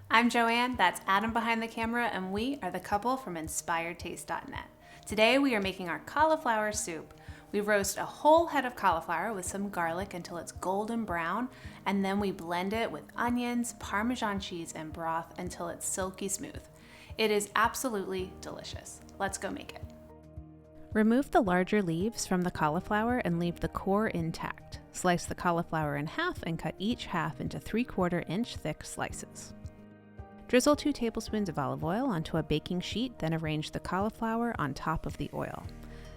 I'm Joanne, that's Adam behind the camera, and we are the couple from InspiredTaste.net. Today we are making our cauliflower soup. We roast a whole head of cauliflower with some garlic until it's golden brown, and then we blend it with onions, Parmesan cheese, and broth until it's silky smooth. It is absolutely delicious. Let's go make it. Remove the larger leaves from the cauliflower and leave the core intact. Slice the cauliflower in half and cut each half into 3/4 inch thick slices. Drizzle 2 tablespoons of olive oil onto a baking sheet, then arrange the cauliflower on top of the oil.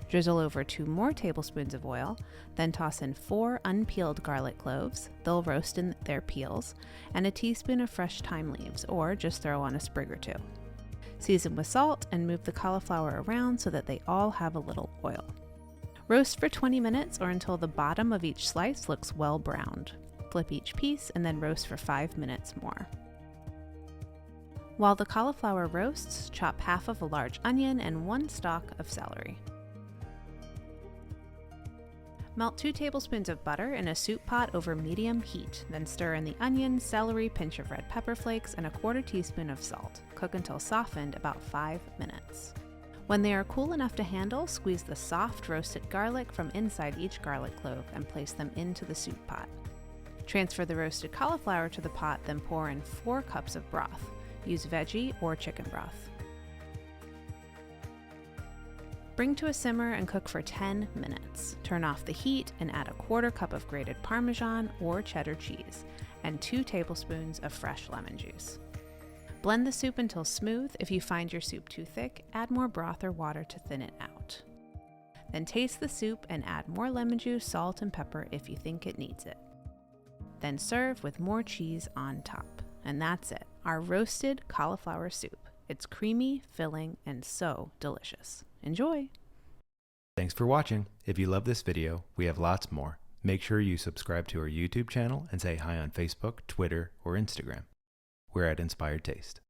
Drizzle over 2 more tablespoons of oil, then toss in 4 unpeeled garlic cloves, they'll roast in their peels, and a teaspoon of fresh thyme leaves, or just throw on a sprig or 2. Season with salt and move the cauliflower around so that they all have a little oil. Roast for 20 minutes or until the bottom of each slice looks well browned. Flip each piece and then roast for 5 minutes more. While the cauliflower roasts, chop half of a large onion and 1 stalk of celery. Melt 2 tablespoons of butter in a soup pot over medium heat, then stir in the onion, celery, pinch of red pepper flakes, and a 1/4 teaspoon of salt. Cook until softened, about 5 minutes. When they are cool enough to handle, squeeze the soft roasted garlic from inside each garlic clove and place them into the soup pot. Transfer the roasted cauliflower to the pot, then pour in 4 cups of broth. Use veggie or chicken broth. Bring to a simmer and cook for 10 minutes. Turn off the heat and add a 1/4 cup of grated Parmesan or cheddar cheese and 2 tablespoons of fresh lemon juice. Blend the soup until smooth. If you find your soup too thick, add more broth or water to thin it out. Then taste the soup and add more lemon juice, salt, and pepper if you think it needs it. Then serve with more cheese on top. And that's it, our roasted cauliflower soup. It's creamy, filling, and so delicious. Enjoy! Thanks for watching. If you love this video, we have lots more. Make sure you subscribe to our YouTube channel and say hi on Facebook, Twitter, or Instagram. We're at Inspired Taste.